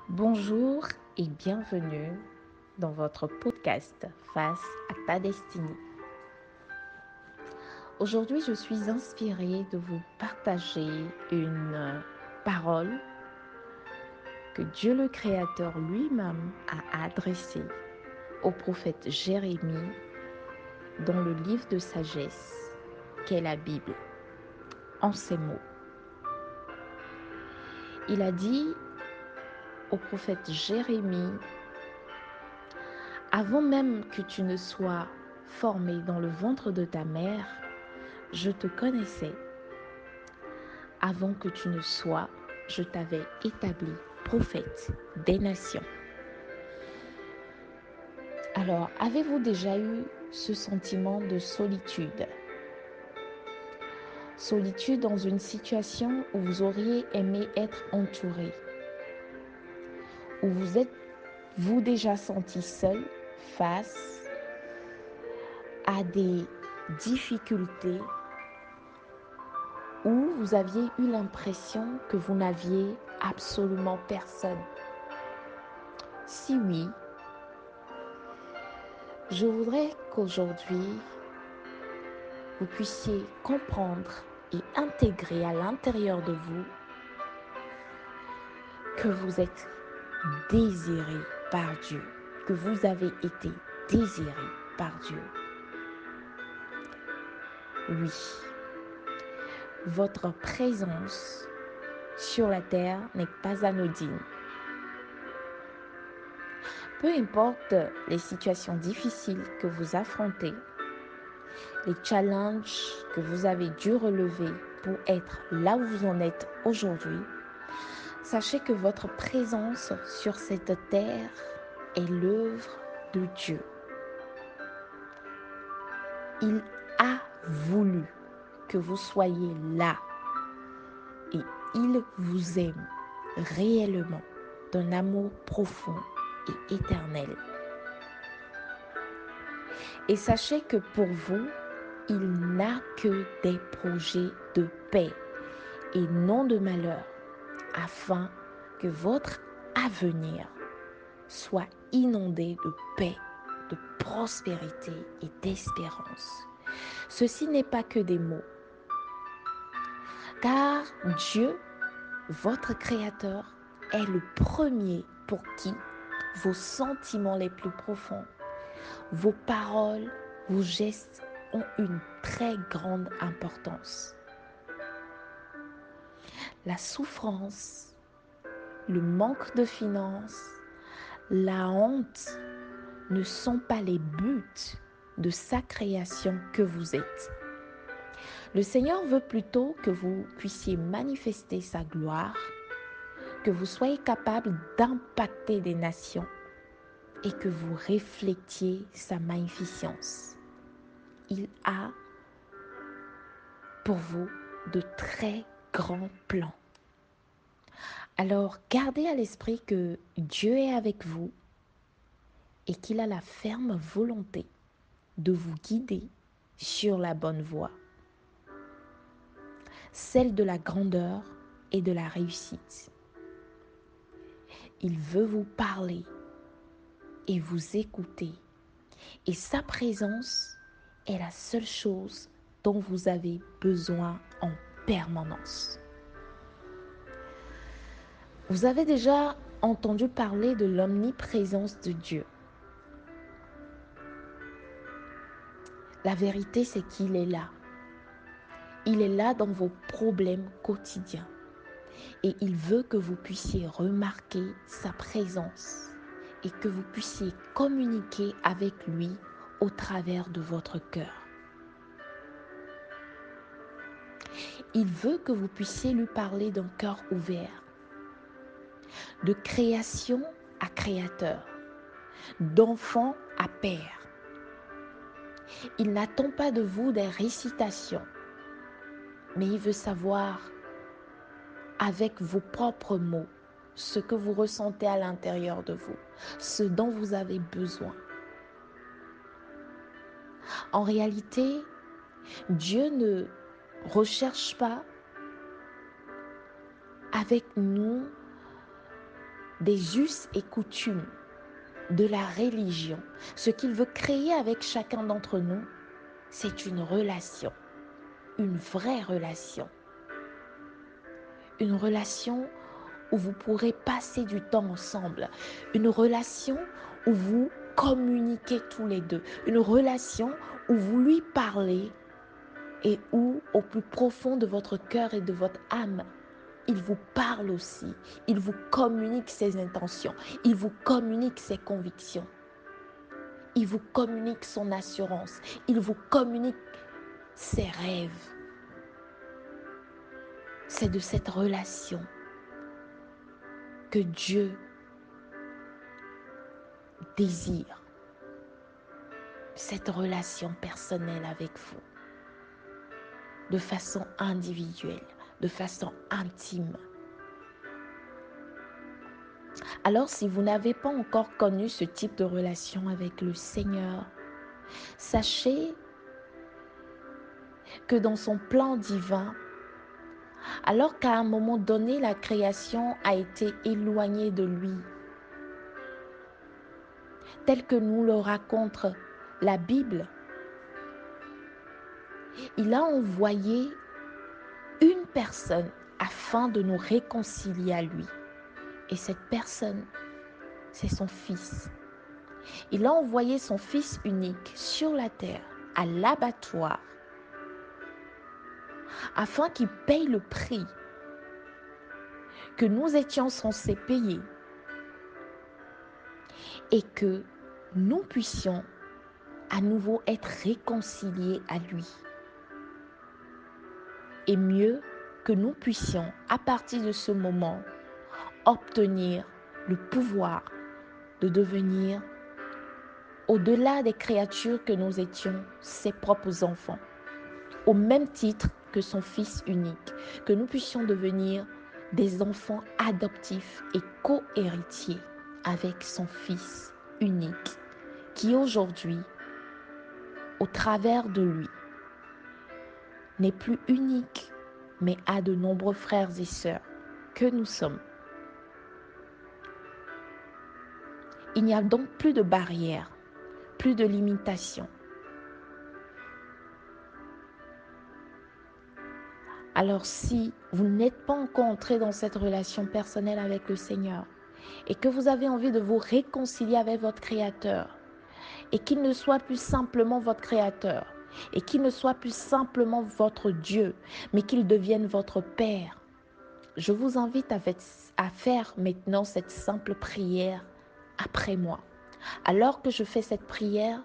Bonjour et bienvenue dans votre podcast Face à ta destinée. Aujourd'hui, je suis inspirée de vous partager une parole que Dieu le Créateur lui-même a adressée au prophète Jérémie dans le livre de sagesse qu'est la Bible. En ces mots, il a dit au prophète Jérémie: avant même que tu ne sois formé dans le ventre de ta mère, je te connaissais. Avant que tu ne sois, je t'avais établi prophète des nations. Alors, avez-vous déjà eu ce sentiment de solitude? Solitude dans une situation où vous auriez aimé être entouré, où vous êtes-vous déjà senti seul face à des difficultés, où vous aviez eu l'impression que vous n'aviez absolument personne? Si oui, je voudrais qu'aujourd'hui, vous puissiez comprendre et intégrer à l'intérieur de vous que vous êtes désiré par Dieu, que vous avez été désiré par Dieu. Oui, votre présence sur la terre n'est pas anodine. Peu importe les situations difficiles que vous affrontez, les challenges que vous avez dû relever pour être là où vous en êtes aujourd'hui, sachez que votre présence sur cette terre est l'œuvre de Dieu. Il a voulu que vous soyez là et il vous aime réellement d'un amour profond et éternel. Et sachez que pour vous, il n'a que des projets de paix et non de malheur, afin que votre avenir soit inondé de paix, de prospérité et d'espérance. Ceci n'est pas que des mots, car Dieu, votre Créateur, est le premier pour qui vos sentiments les plus profonds, vos paroles, vos gestes ont une très grande importance. La souffrance, le manque de finances, la honte ne sont pas les buts de sa création que vous êtes. Le Seigneur veut plutôt que vous puissiez manifester sa gloire, que vous soyez capable d'impacter des nations et que vous reflétiez sa magnificence. Il a pour vous de très grands plans. Alors, gardez à l'esprit que Dieu est avec vous et qu'il a la ferme volonté de vous guider sur la bonne voie, celle de la grandeur et de la réussite. Il veut vous parler et vous écouter. Et sa présence est la seule chose dont vous avez besoin en permanence. Vous avez déjà entendu parler de l'omniprésence de Dieu. La vérité, c'est qu'il est là. Il est là dans vos problèmes quotidiens. Et il veut que vous puissiez remarquer sa présence et que vous puissiez communiquer avec lui au travers de votre cœur. Il veut que vous puissiez lui parler d'un cœur ouvert, de création à créateur, d'enfant à père. Il n'attend pas de vous des récitations, mais il veut savoir avec vos propres mots ce que vous ressentez à l'intérieur de vous, ce dont vous avez besoin. En réalité, Dieu ne recherche pas avec nous des us et coutumes de la religion. Ce qu'il veut créer avec chacun d'entre nous, c'est une relation, une vraie relation. Une relation où vous pourrez passer du temps ensemble. Une relation où vous communiquez tous les deux. Une relation où vous lui parlez et où, au plus profond de votre cœur et de votre âme, il vous parle aussi. Il vous communique ses intentions. Il vous communique ses convictions. Il vous communique son assurance. Il vous communique ses rêves. C'est de cette relation que Dieu désire. Cette relation personnelle avec vous. De façon individuelle, de façon intime. Alors, si vous n'avez pas encore connu ce type de relation avec le Seigneur, sachez que dans son plan divin, alors qu'à un moment donné, la création a été éloignée de lui, tel que nous le raconte la Bible, il a envoyé une personne afin de nous réconcilier à lui. Et cette personne, c'est son Fils. Il a envoyé son Fils unique sur la terre, à l'abattoir, afin qu'il paye le prix que nous étions censés payer et que nous puissions à nouveau être réconciliés à lui. Et mieux, que nous puissions, à partir de ce moment, obtenir le pouvoir de devenir, au-delà des créatures que nous étions, ses propres enfants, au même titre que son Fils unique, que nous puissions devenir des enfants adoptifs et co-héritiers avec son Fils unique, qui aujourd'hui, au travers de lui, n'est plus unique, mais a de nombreux frères et sœurs que nous sommes. Il n'y a donc plus de barrières, plus de limitations. Alors si vous n'êtes pas encore entré dans cette relation personnelle avec le Seigneur et que vous avez envie de vous réconcilier avec votre Créateur et qu'il ne soit plus simplement votre Créateur et qu'il ne soit plus simplement votre Dieu, mais qu'il devienne votre Père, je vous invite à faire maintenant cette simple prière après moi. Alors que je fais cette prière,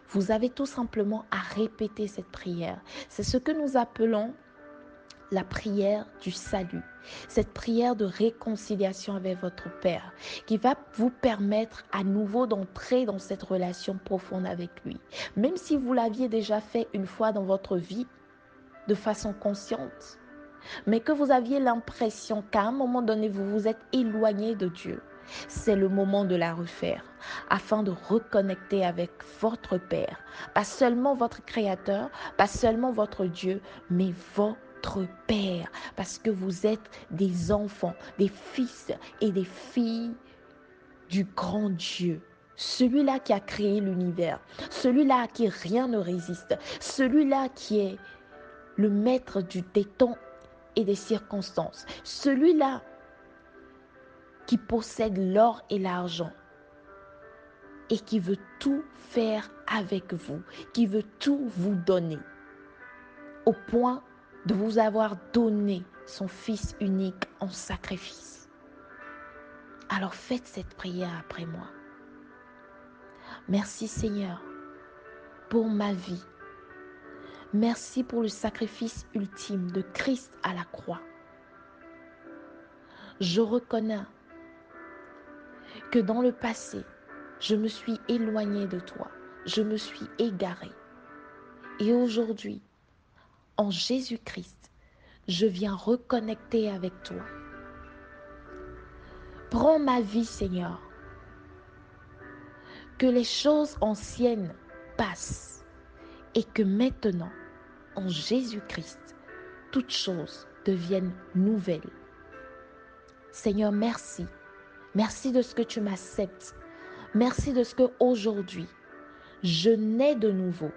vous avez tout simplement à répéter cette prière. C'est ce que nous appelons la prière du salut. Cette prière de réconciliation avec votre Père qui va vous permettre à nouveau d'entrer dans cette relation profonde avec lui. Même si vous l'aviez déjà fait une fois dans votre vie de façon consciente, mais que vous aviez l'impression qu'à un moment donné, vous vous êtes éloigné de Dieu. C'est le moment de la refaire afin de reconnecter avec votre Père. Pas seulement votre Créateur, pas seulement votre Dieu, mais votre Père. Parce que vous êtes des enfants, des fils et des filles du grand Dieu. Celui-là qui a créé l'univers, celui-là à qui rien ne résiste, celui-là qui est le maître des temps et des circonstances. Celui-là qui possède l'or et l'argent et qui veut tout faire avec vous, qui veut tout vous donner, au point de vous avoir donné son Fils unique en sacrifice. Alors faites cette prière après moi. Merci Seigneur pour ma vie. Merci pour le sacrifice ultime de Christ à la croix. Je reconnais que dans le passé, je me suis éloignée de toi, je me suis égarée. Et aujourd'hui, en Jésus-Christ, je viens reconnecter avec toi. Prends ma vie, Seigneur. Que les choses anciennes passent et que maintenant, en Jésus-Christ, toutes choses deviennent nouvelles. Seigneur, merci. Merci de ce que tu m'acceptes. Merci de ce que aujourd'hui, je nais de nouveau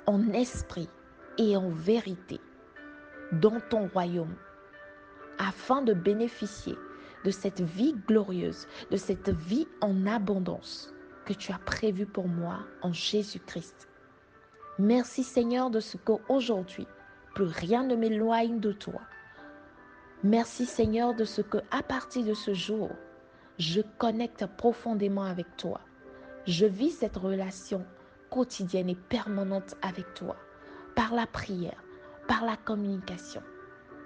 en esprit et en vérité dans ton royaume afin de bénéficier de cette vie glorieuse, de cette vie en abondance que tu as prévue pour moi en Jésus-Christ. Merci Seigneur de ce qu'aujourd'hui, plus rien ne m'éloigne de toi. Merci Seigneur de ce qu'à partir de ce jour, je connecte profondément avec toi. Je vis cette relation quotidienne et permanente avec toi par la prière, par la communication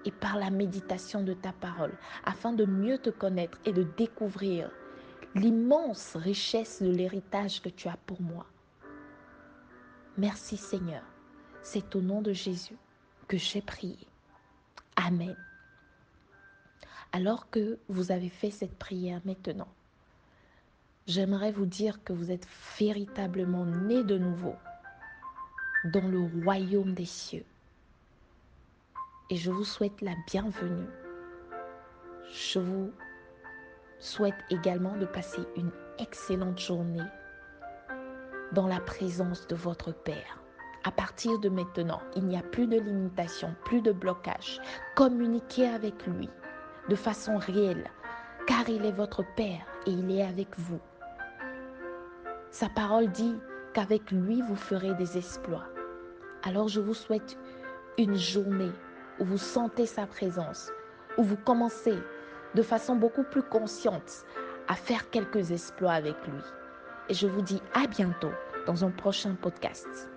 et par la méditation de ta parole, afin de mieux te connaître et de découvrir l'immense richesse de l'héritage que tu as pour moi. Merci Seigneur, c'est au nom de Jésus que j'ai prié. Amen. Alors que vous avez fait cette prière maintenant, j'aimerais vous dire que vous êtes véritablement nés de nouveau dans le royaume des cieux. Et je vous souhaite la bienvenue. Je vous souhaite également de passer une excellente journée dans la présence de votre Père. À partir de maintenant, il n'y a plus de limitation, plus de blocage. Communiquez avec lui de façon réelle, car il est votre Père et il est avec vous. Sa parole dit qu'avec lui, vous ferez des exploits. Alors je vous souhaite une journée où vous sentez sa présence, où vous commencez de façon beaucoup plus consciente à faire quelques exploits avec lui. Et je vous dis à bientôt dans un prochain podcast.